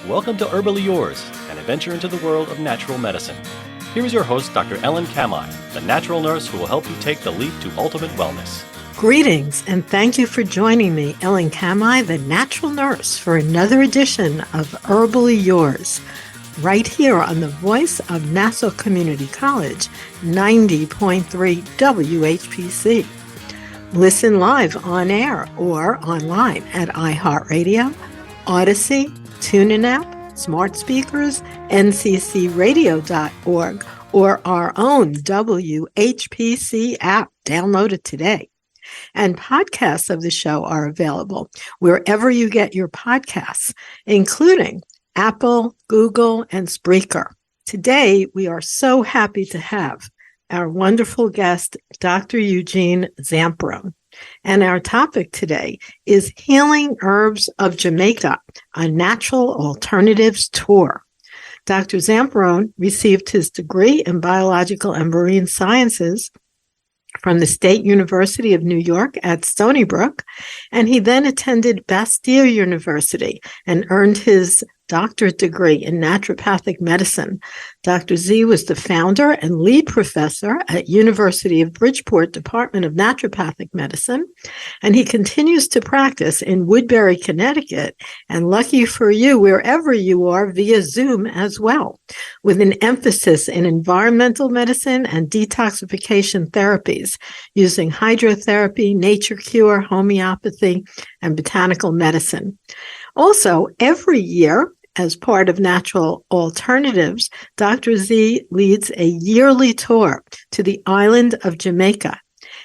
Welcome to Herbally Yours, an adventure into the world of natural medicine. Here is your host, Dr. Ellen Kamai, the natural nurse who will help you take the leap to ultimate wellness. Greetings, and thank you for joining me, Ellen Kamai, the natural nurse, for another edition of Herbally Yours, right here on the voice of Nassau Community College, 90.3 WHPC. Listen live on air or online at iHeartRadio, Odyssey, TuneIn app, smart speakers, nccradio.org, or our own WHPC app. Download it today. And podcasts of the show are available wherever you get your podcasts, including Apple, Google, and Spreaker. Today, we are so happy to have our wonderful guest, Dr. Eugene Zampieron. And our topic today is Healing Herbs of Jamaica, a Natural Alternatives Tour. Dr. Zampieron received his degree in Biological and Marine Sciences from the State University of New York at Stony Brook, and he then attended Bastyr University and earned his doctorate degree in naturopathic medicine. Dr. Z was the founder and lead professor at University of Bridgeport Department of Naturopathic Medicine, and he continues to practice in Woodbury, Connecticut, and lucky for you, wherever you are, via Zoom as well, with an emphasis in environmental medicine and detoxification therapies using hydrotherapy, nature cure, homeopathy, and botanical medicine. Also, every year, as part of Natural Alternatives, Dr. Z leads a yearly tour to the island of Jamaica.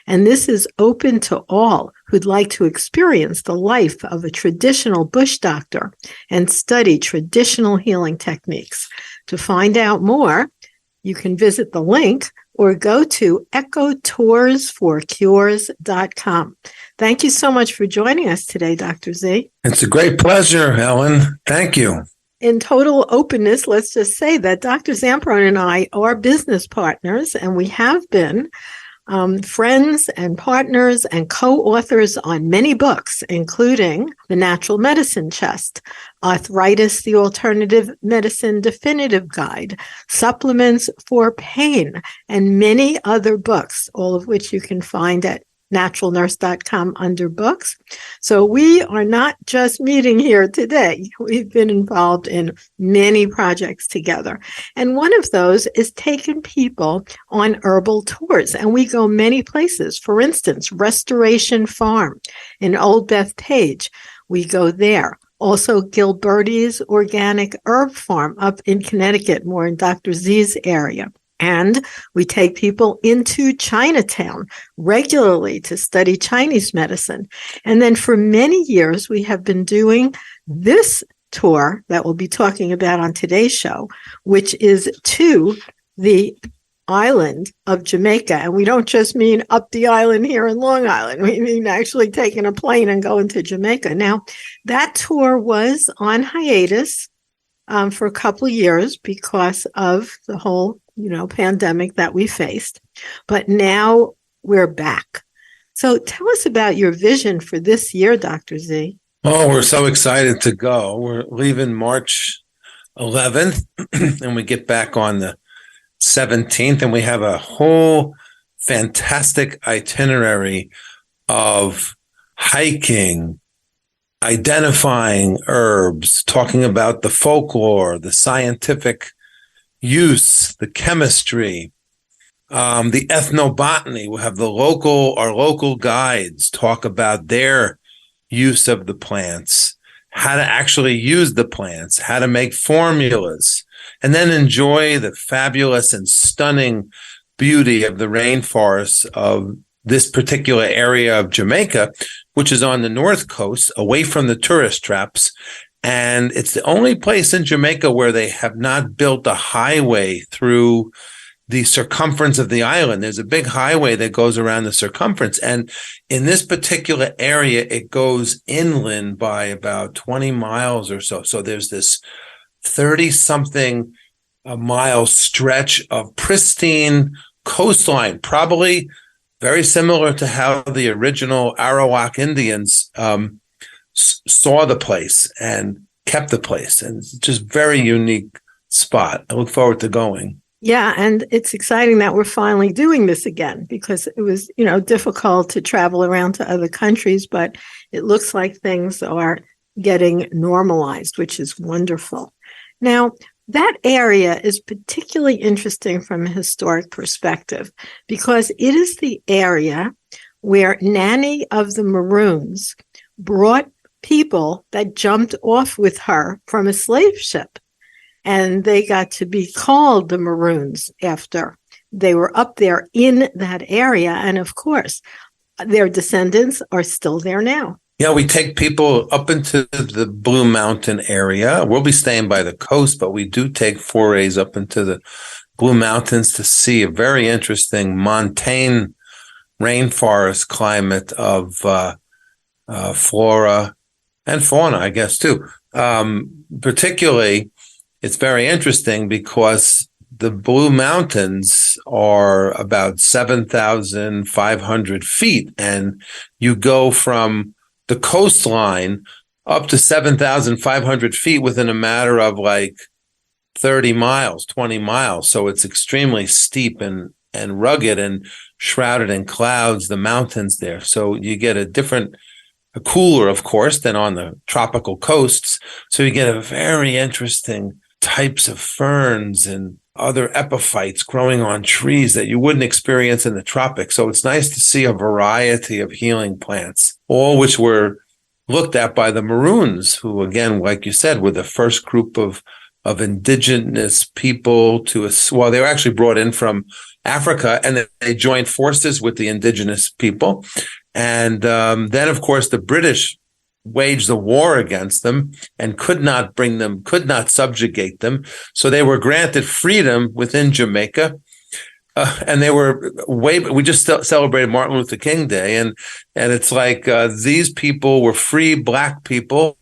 And this is open to all who'd like to experience the life of a traditional bush doctor and study traditional healing techniques. To find out more, you can visit the link or go to ecotoursforcures.com. Thank you so much for joining us today, Dr. Z. It's a great pleasure, Ellen. Thank you. In total openness, let's just say that Dr. Zampieron and I are business partners, and we have been friends and partners and co-authors on many books, including The Natural Medicine Chest, Arthritis, the Alternative Medicine Definitive Guide, Supplements for Pain, and many other books, all of which you can find at naturalnurse.com under books. So we are not just meeting here today. We've been involved in many projects together. And one of those is taking people on herbal tours. And we go many places. For instance, Restoration Farm in Old Bethpage. We go there. Also, Gilberti's Organic Herb Farm up in Connecticut, more in Dr. Z's area. And we take people into Chinatown regularly to study Chinese medicine. And then for many years, we have been doing this tour that we'll be talking about on today's show, which is to the island of Jamaica. And we don't just mean up the island here in Long Island. We mean actually taking a plane and going to Jamaica. Now, that tour was on hiatus for a couple of years because of the whole pandemic that we faced. But now we're back. So tell us about your vision for this year, Dr. Z. Oh, we're so excited to go. We're leaving March 11th, and we get back on the 17th, and we have a whole fantastic itinerary of hiking, identifying herbs, talking about the folklore, the scientific use, the chemistry, the ethnobotany. We'll have our local guides talk about their use of the plants, how to actually use the plants, how to make formulas, and then enjoy the fabulous and stunning beauty of the rainforests of this particular area of Jamaica, which is on the north coast, away from the tourist traps. And it's the only place in Jamaica where they have not built a highway through the circumference of the island. There's a big highway that goes around the circumference. And in this particular area, it goes inland by about 20 miles or so. So there's this 30-something mile stretch of pristine coastline, probably very similar to how the original Arawak Indians saw the place. And kept the place. And it's just very unique spot. I look forward to going. Yeah, and it's exciting that we're finally doing this again because it was, difficult to travel around to other countries, but it looks like things are getting normalized, which is wonderful. Now, that area is particularly interesting from a historic perspective because it is the area where Nanny of the Maroons brought people that jumped off with her from a slave ship. And they got to be called the Maroons after they were up there in that area. And of course, their descendants are still there now. Yeah, we take people up into the Blue Mountain area. We'll be staying by the coast, but we do take forays up into the Blue Mountains to see a very interesting montane rainforest climate of flora and fauna, I guess, too. Particularly, it's very interesting because the Blue Mountains are about 7,500 feet, and you go from the coastline up to 7,500 feet within a matter of like 30 miles, 20 miles. So it's extremely steep and rugged and shrouded in clouds, the mountains there. So you get a cooler, of course, than on the tropical coasts. So you get a very interesting types of ferns and other epiphytes growing on trees that you wouldn't experience in the tropics. So it's nice to see a variety of healing plants, all which were looked at by the Maroons, who, again, like you said, were the first group of indigenous people they were actually brought in from Africa, and they joined forces with the indigenous people. And then, of course, the British waged a war against them and could not subjugate them. So they were granted freedom within Jamaica. And they were we just celebrated Martin Luther King Day. And it's like these people were free Black people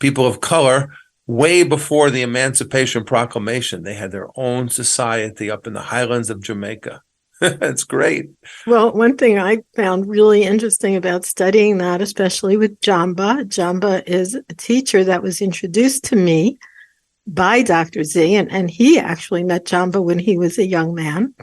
of color, way before the Emancipation Proclamation. They had their own society up in the highlands of Jamaica. It's great. Well, one thing I found really interesting about studying that, especially with Jamba is a teacher that was introduced to me by Dr. Z, and he actually met Jamba when he was a young man.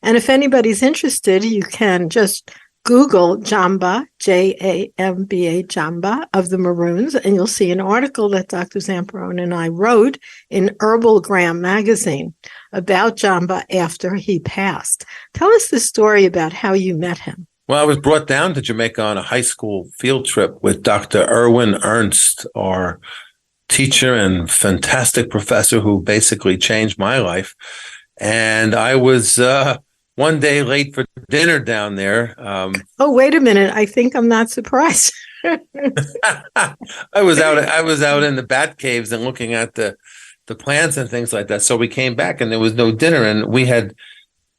And if anybody's interested, you can just Google Jamba, Jamba, Jamba of the Maroons, and you'll see an article that Dr. Zampieron and I wrote in Herbalgram magazine about Jamba after he passed. Tell us the story about how you met him. Well, I was brought down to Jamaica on a high school field trip with Dr. Erwin Ernst, our teacher and fantastic professor who basically changed my life. And I was one day late for dinner down there. Oh, wait a minute. I think I'm not surprised. I was out in the bat caves and looking at the plants and things like that. So we came back and there was no dinner, and we had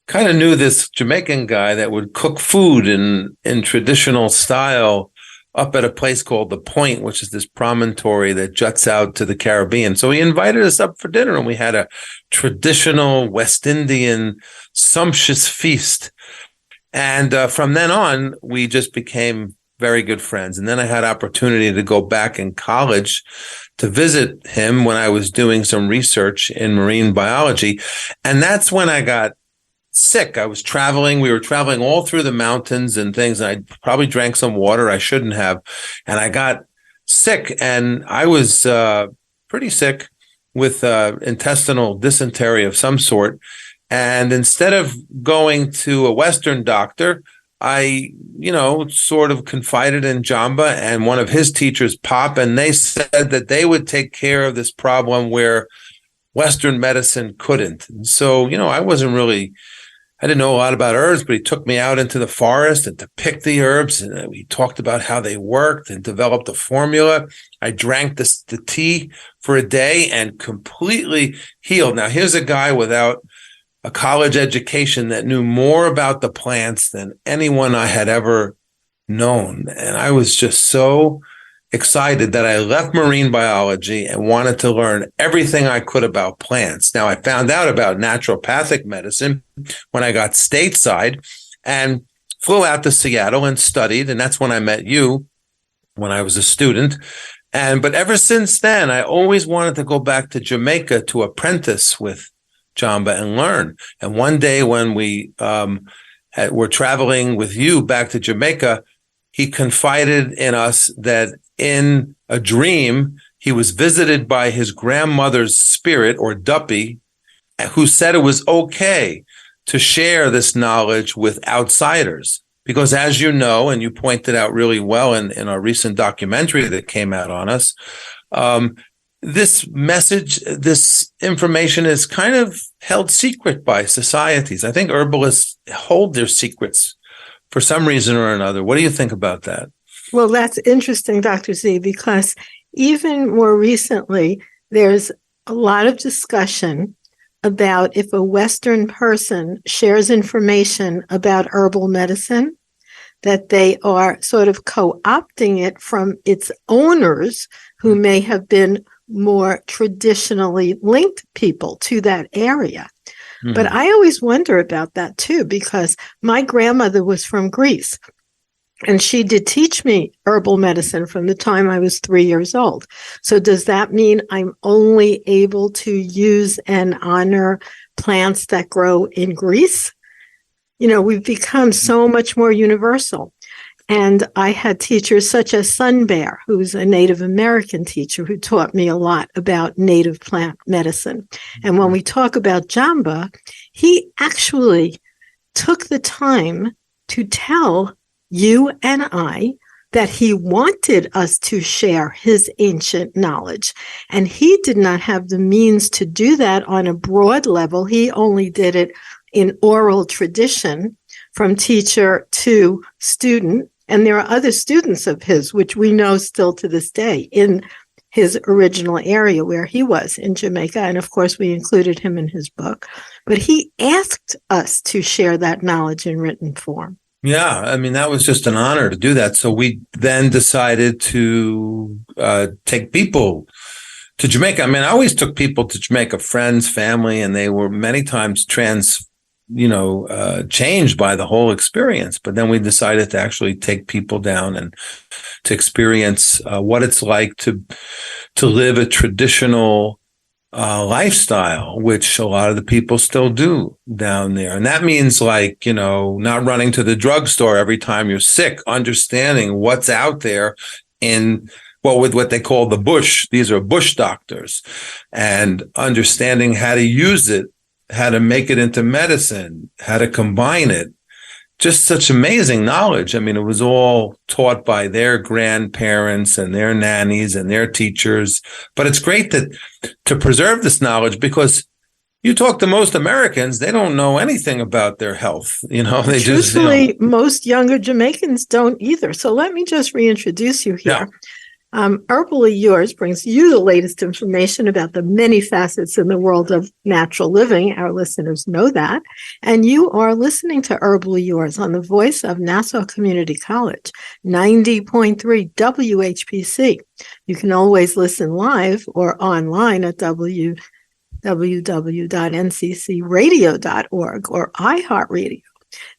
kind of knew this Jamaican guy that would cook food in traditional style up at a place called The Point, which is this promontory that juts out to the Caribbean. So he invited us up for dinner, and we had a traditional West Indian sumptuous feast. And from then on, we just became very good friends. And then I had opportunity to go back in college to visit him when I was doing some research in marine biology. And that's when I got sick. I was traveling. We were traveling all through the mountains and things. And I probably drank some water I shouldn't have. And I got sick, and I was pretty sick with intestinal dysentery of some sort. And instead of going to a Western doctor, I, sort of confided in Jamba and one of his teachers, Pop, and they said that they would take care of this problem where Western medicine couldn't. And so, I didn't know a lot about herbs, but he took me out into the forest and to pick the herbs. And we talked about how they worked and developed a formula. I drank the tea for a day and completely healed. Now, here's a guy without a college education that knew more about the plants than anyone I had ever known. And I was just so excited that I left marine biology and wanted to learn everything I could about plants. Now, I found out about naturopathic medicine when I got stateside and flew out to Seattle and studied. And that's when I met you when I was a student. But ever since then, I always wanted to go back to Jamaica to apprentice with Jamba and learn. And one day when we were traveling with you back to Jamaica, he confided in us that in a dream, he was visited by his grandmother's spirit, or Duppy, who said it was okay to share this knowledge with outsiders. Because as you know, and you pointed out really well in our recent documentary that came out on us, this message, this information is kind of held secret by societies. I think herbalists hold their secrets for some reason or another. What do you think about that? Well, that's interesting, Dr. Z, because even more recently, there's a lot of discussion about if a Western person shares information about herbal medicine, that they are sort of co-opting it from its owners who may have been more traditionally linked people to that area. Mm-hmm. But I always wonder about that too, because my grandmother was from Greece. And she did teach me herbal medicine from the time I was 3 years old. So does that mean I'm only able to use and honor plants that grow in Greece? You know, we've become so much more universal. And I had teachers such as Sun Bear, who's a Native American teacher who taught me a lot about native plant medicine. And when we talk about Jamba, he actually took the time to tell you and I that he wanted us to share his ancient knowledge. And he did not have the means to do that on a broad level. He only did it in oral tradition from teacher to student. And there are other students of his, which we know still to this day in his original area where he was in Jamaica. And of course, we included him in his book. But he asked us to share that knowledge in written form. Yeah, I mean, that was just an honor to do that. So we then decided to take people to Jamaica. I mean, I always took people to Jamaica, friends, family, and they were many times changed by the whole experience. But then we decided to actually take people down and to experience what it's like to live a traditional lifestyle, which a lot of the people still do down there. And that means not running to the drugstore every time you're sick, understanding what's out there with what they call the bush. These are bush doctors, and understanding how to use it, how to make it into medicine, how to combine it. Just such amazing knowledge. I mean, it was all taught by their grandparents and their nannies and their teachers. But it's great to preserve this knowledge, because you talk to most Americans, they don't know anything about their health. They Truthfully, most younger Jamaicans don't either. So let me just reintroduce you here. Yeah. Herbally Yours brings you the latest information about the many facets in the world of natural living. Our listeners know that. And you are listening to Herbally Yours on the voice of Nassau Community College, 90.3 WHPC. You can always listen live or online at www.nccradio.org or iHeartRadio.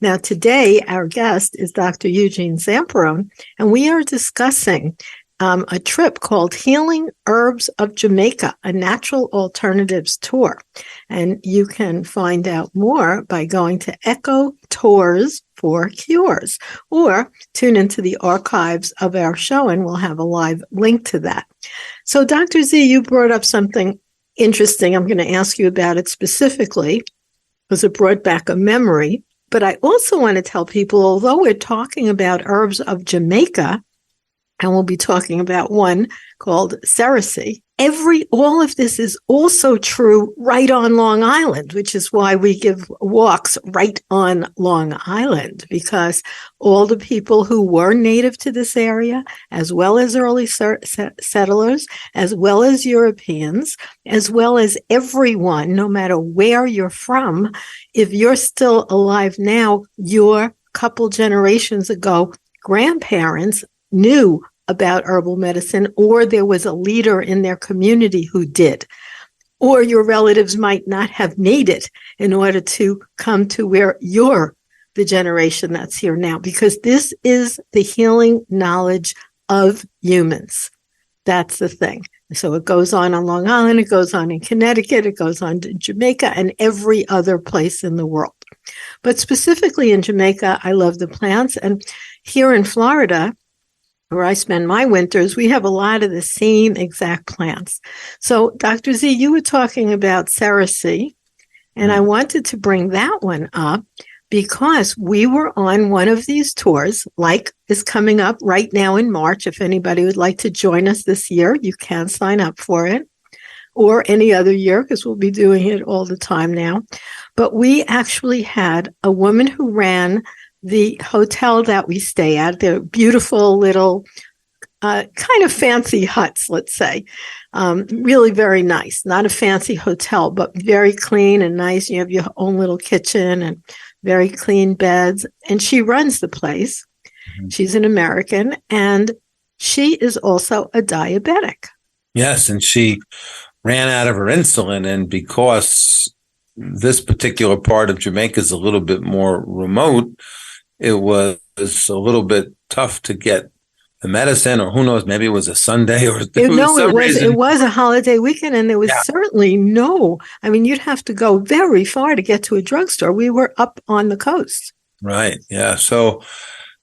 Now, today, our guest is Dr. Eugene Zampieron, and we are discussing a trip called Healing Herbs of Jamaica, a Natural Alternatives Tour. And you can find out more by going to Echo Tours for Cures, or tune into the archives of our show and we'll have a live link to that. So Dr. Z, you brought up something interesting. I'm going to ask you about it specifically because it brought back a memory. But I also want to tell people, although we're talking about herbs of Jamaica, and we'll be talking about one called Cerasee, all of this is also true right on Long Island, which is why we give walks right on Long Island, because all the people who were native to this area, as well as early settlers, as well as Europeans, as well as everyone, no matter where you're from, if you're still alive now, your couple generations ago, grandparents knew about herbal medicine, or there was a leader in their community who did, or your relatives might not have made it in order to come to where you're the generation that's here now, because this is the healing knowledge of humans. That's the thing. So it goes on Long Island, it goes on in Connecticut, it goes on to Jamaica and every other place in the world. But specifically in Jamaica, I love the plants. And here in Florida, where I spend my winters, we have a lot of the same exact plants. So, Dr. Z, you were talking about Cerasee, and I wanted to bring that one up because we were on one of these tours, like is coming up right now in March. If anybody would like to join us this year, you can sign up for it, or any other year, because we'll be doing it all the time now. But we actually had a woman who ran the hotel that we stay at. They're beautiful little kind of fancy huts, let's say. Really very nice. Not a fancy hotel, but very clean and nice. You have your own little kitchen and very clean beds. And she runs the place. Mm-hmm. She's an American, and she is also a diabetic. Yes, and she ran out of her insulin, and because this particular part of Jamaica is a little bit more remote, it was a little bit tough to get the medicine, or who knows, maybe it was a Sunday or it was a holiday weekend, and there was certainly you'd have to go very far to get to a drugstore. We were up on the coast. Right. Yeah. So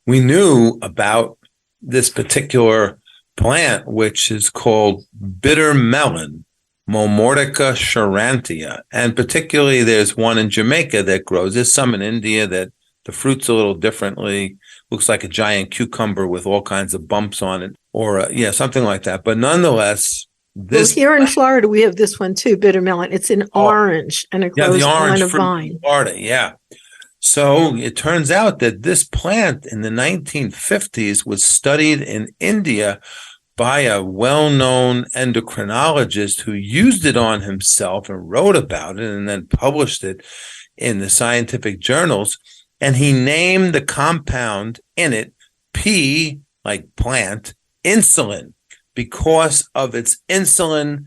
we knew about this particular plant, which is called bitter melon, Momordica charantia. And particularly there's one in Jamaica that grows. There's some in India that the fruit's a little differently. Looks like a giant cucumber with all kinds of bumps on it, or something like that. But nonetheless, here in Florida, we have this one too, bitter melon. It's in orange, and it grows on a vine. In Florida, yeah. So it turns out that this plant in the 1950s was studied in India by a well-known endocrinologist who used it on himself and wrote about it and then published it in the scientific journals. And he named the compound in it P, like plant, insulin, because of its insulin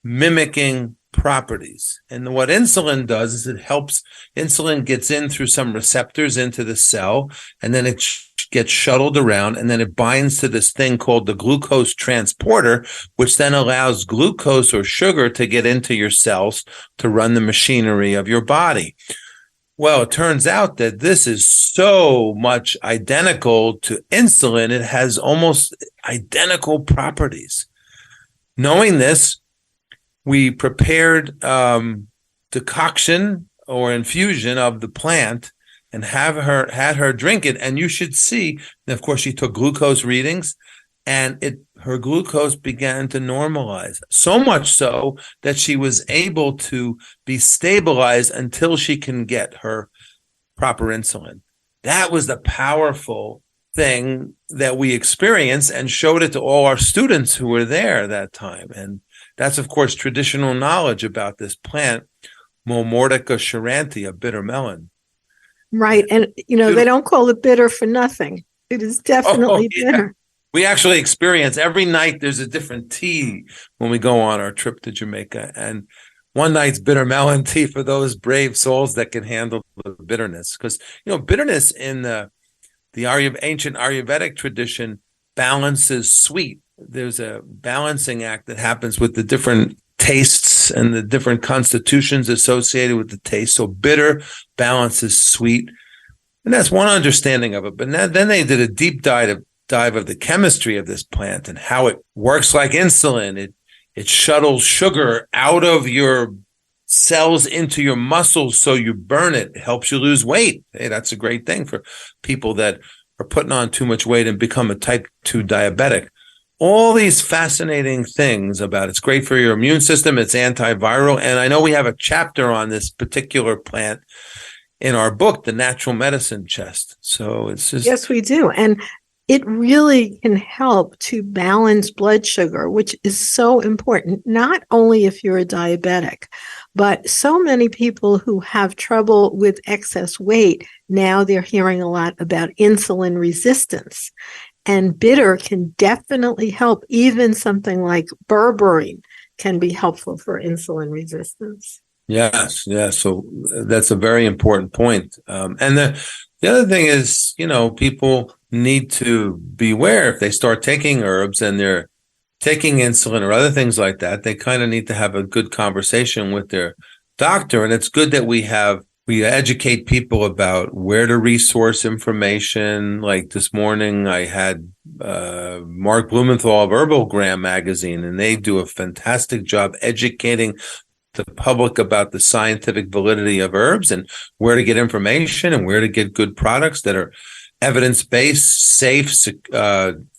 mimicking properties. And what insulin does is insulin gets in through some receptors into the cell, and then it gets shuttled around, and then it binds to this thing called the glucose transporter, which then allows glucose or sugar to get into your cells to run the machinery of your body. Well, it turns out that this is so much identical to insulin, it has almost identical properties. Knowing this, we prepared decoction or infusion of the plant and had her drink it. And you should see, and of course, she took glucose readings, and her glucose began to normalize, so much so that she was able to be stabilized until she can get her proper insulin. That was the powerful thing that we experienced, and showed it to all our students who were there that time. And that's, of course, traditional knowledge about this plant, Momordica charantia, bitter melon. Right. And, they don't call it bitter for nothing. It is definitely bitter. We actually experience every night there's a different tea when we go on our trip to Jamaica. And one night's bitter melon tea for those brave souls that can handle the bitterness. Because, bitterness in the ancient Ayurvedic tradition balances sweet. There's a balancing act that happens with the different tastes and the different constitutions associated with the taste. So bitter balances sweet. And that's one understanding of it. But then they did a deep dive of the chemistry of this plant and how it works like insulin. It shuttles sugar out of your cells into your muscles so you burn it. It helps you lose weight. Hey, that's a great thing for people that are putting on too much weight and become a type 2 diabetic. All these fascinating things about it's great for your immune system. It's antiviral. And I know we have a chapter on this particular plant in our book, The Natural Medicine Chest. So it's just... Yes, we do. And it really can help to balance blood sugar, which is so important, not only if you're a diabetic, but so many people who have trouble with excess weight. Now they're hearing a lot about insulin resistance. And bitter can definitely help. Even something like berberine can be helpful for insulin resistance. Yes. So that's a very important point. And the other thing is, people need to beware if they start taking herbs and they're taking insulin or other things like that, they kind of need to have a good conversation with their doctor. And it's good that we educate people about where to resource information. Like this morning, I had Mark Blumenthal of Herbalgram magazine, and they do a fantastic job educating the public about the scientific validity of herbs and where to get information and where to get good products that are evidence-based, safe,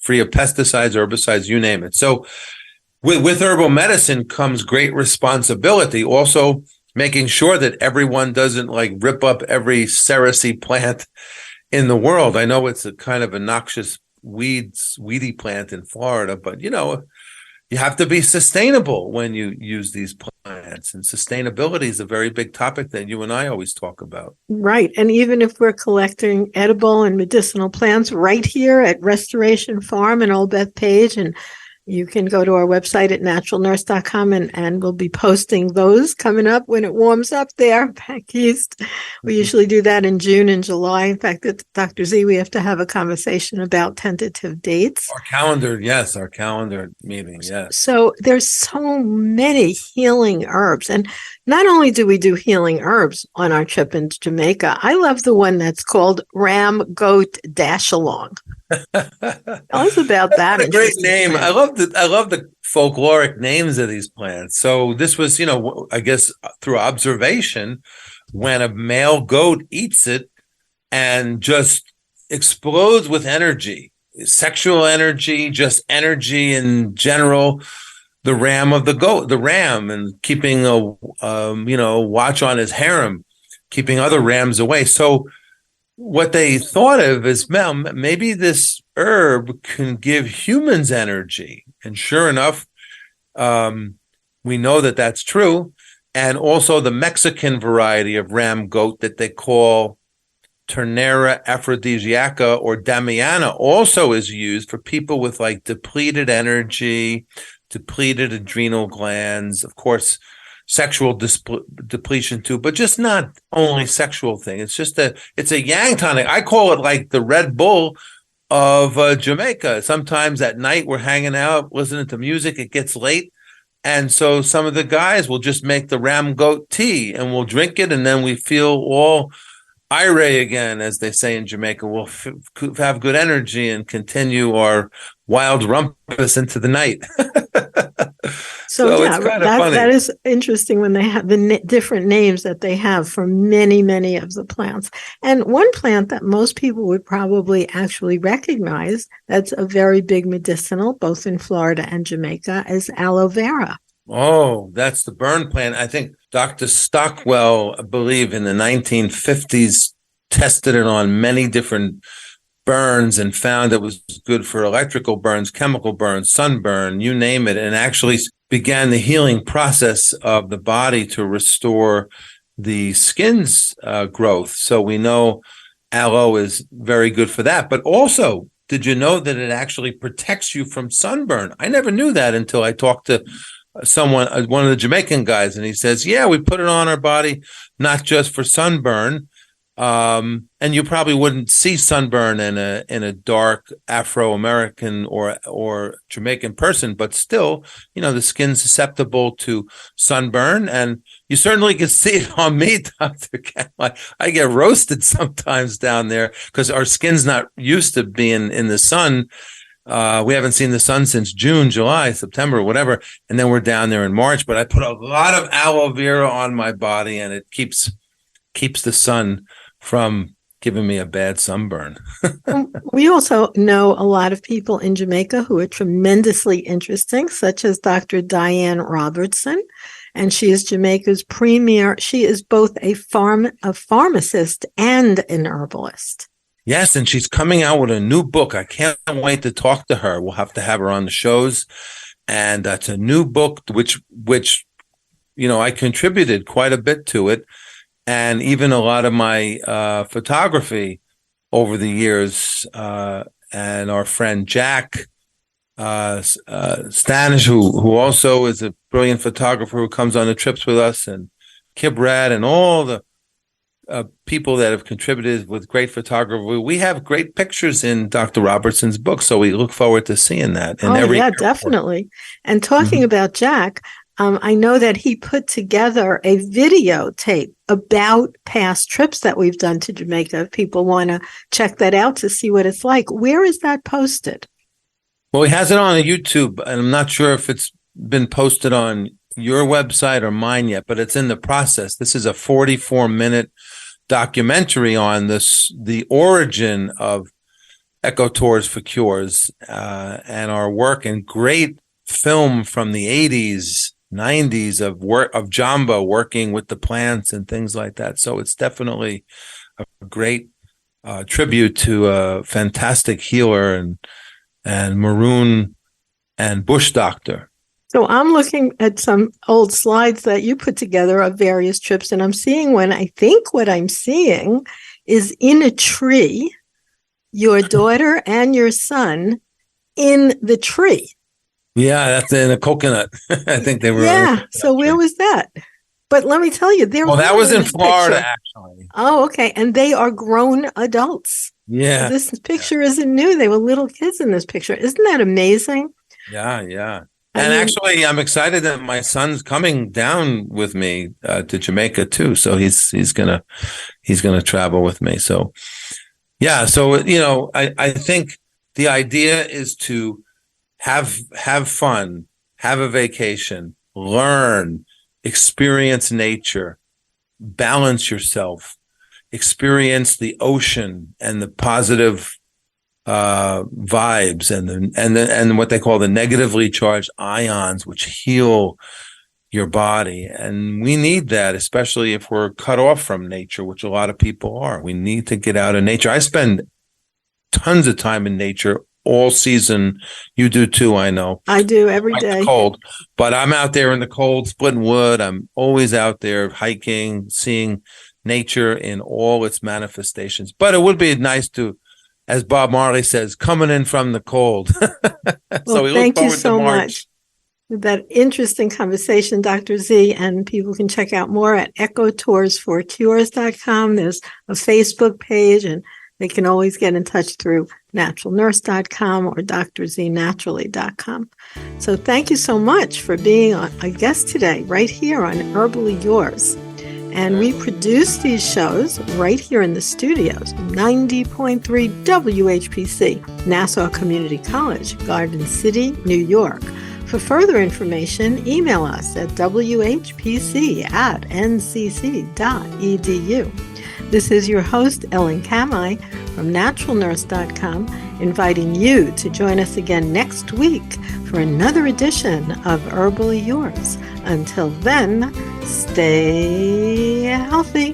free of pesticides, herbicides, you name it. So with herbal medicine comes great responsibility. Also, making sure that everyone doesn't like rip up every cerasee plant in the world. I know it's a kind of a noxious weedy plant in Florida, but you have to be sustainable when you use these plants. And sustainability is a very big topic that you and I always talk about. Right. And even if we're collecting edible and medicinal plants right here at Restoration Farm in Old Bethpage, and you can go to our website at naturalnurse.com and we'll be posting those coming up when it warms up there back east. We usually do that in June and July. In fact, at Dr. Z, we have to have a conversation about tentative dates. Our calendar meeting, yes. So there's so many healing herbs. And not only do we do healing herbs on our trip into Jamaica, I love the one that's called Ram Goat Dash Along. Tell us about that. That's a great name. I love the folkloric names of these plants. So this was, I guess through observation, when a male goat eats it and just explodes with energy, sexual energy, just energy in general. The ram of the goat, the ram, and keeping a watch on his harem, keeping other rams away. So what they thought of is, maybe this herb can give humans energy. And sure enough, we know that that's true. And also the Mexican variety of ram goat that they call Ternera aphrodisiaca or Damiana also is used for people with like depleted energy, depleted adrenal glands, of course, sexual depletion too, but just not only sexual thing. It's just it's a yang tonic. I call it like the Red Bull of Jamaica. Sometimes at night we're hanging out, listening to music. It gets late. And so some of the guys will just make the ram goat tea and we'll drink it. And then we feel all irate again, as they say in Jamaica. We'll have good energy and continue our wild rumpus into the night. So yeah, that is interesting when they have the different names that they have for many, many of the plants. And one plant that most people would probably actually recognize that's a very big medicinal, both in Florida and Jamaica, is aloe vera. Oh, that's the burn plant. I think Dr. Stockwell, I believe in the 1950s, tested it on many different burns and found it was good for electrical burns, chemical burns, sunburn, you name it, and actually began the healing process of the body to restore the skin's growth. So we know aloe is very good for that. But also, did you know that it actually protects you from sunburn? I never knew that until I talked to someone, one of the Jamaican guys, and he says, yeah, we put it on our body, not just for sunburn. And you probably wouldn't see sunburn in a dark Afro-American or Jamaican person, but still, the skin's susceptible to sunburn, and you certainly can see it on me, Dr. Cameron. I get roasted sometimes down there because our skin's not used to being in the sun. We haven't seen the sun since June, July, September, whatever, and then we're down there in March. But I put a lot of aloe vera on my body, and it keeps the sun from giving me a bad sunburn. We also know a lot of people in Jamaica who are tremendously interesting, such as Dr. Diane Robertson, and she is Jamaica's premier. She is both a pharmacist and an herbalist. Yes, and she's coming out with a new book. I can't wait to talk to her. We'll have to have her on the shows. And that's a new book, which I contributed quite a bit to it. And even a lot of my photography over the years, and our friend Jack Stanish, who also is a brilliant photographer who comes on the trips with us, and Kibrat, and all the people that have contributed with great photography. We have great pictures in Dr. Robertson's book, so we look forward to seeing that. In every airport. Definitely. And talking about Jack, I know that he put together a videotape about past trips that we've done to Jamaica. If people want to check that out to see what it's like, where is that posted? Well, he has it on YouTube, and I'm not sure if it's been posted on your website or mine yet, but it's in the process. This is a 44-minute documentary on the origin of Echo Tours for Cures, and our work, and great film from the 80s, 90s of Jumbo working with the plants and things like that. So it's definitely a great tribute to a fantastic healer and maroon and bush doctor. So I'm looking at some old slides that you put together of various trips, and I'm seeing one. I think what I'm seeing is in a tree, your daughter and your son in the tree. Yeah, that's in a coconut. I think they were. Yeah. So where was that? But let me tell you, that was in Florida, actually. Oh, okay. And they are grown adults. Yeah. So this picture isn't new. They were little kids in this picture. Isn't that amazing? Yeah. And actually, I'm excited that my son's coming down with me to Jamaica too. So he's gonna travel with me. So yeah. So I think the idea is to have fun, have a vacation, learn, experience nature, balance yourself, experience the ocean and the positive vibes and what they call the negatively charged ions, which heal your body. And we need that, especially if we're cut off from nature, which a lot of people are. We need to get out of nature. I spend tons of time in nature all season. You do too, I know. I do every day. Cold, but I'm out there in the cold, splitting wood. I'm always out there hiking, seeing nature in all its manifestations. But it would be nice to, as Bob Marley says, coming in from the cold. So we thank you so much for that interesting conversation, Dr. Z. And people can check out more at echotoursforcures.com. There's a Facebook page, and they can always get in touch through naturalnurse.com or drznaturally.com. So thank you so much for being a guest today, right here on Herbally Yours. And we produce these shows right here in the studios, 90.3 WHPC, Nassau Community College, Garden City, New York. For further information, email us at whpc@ncc.edu. This is your host, Ellen Kamai from naturalnurse.com, inviting you to join us again next week for another edition of Herbally Yours. Until then, stay healthy.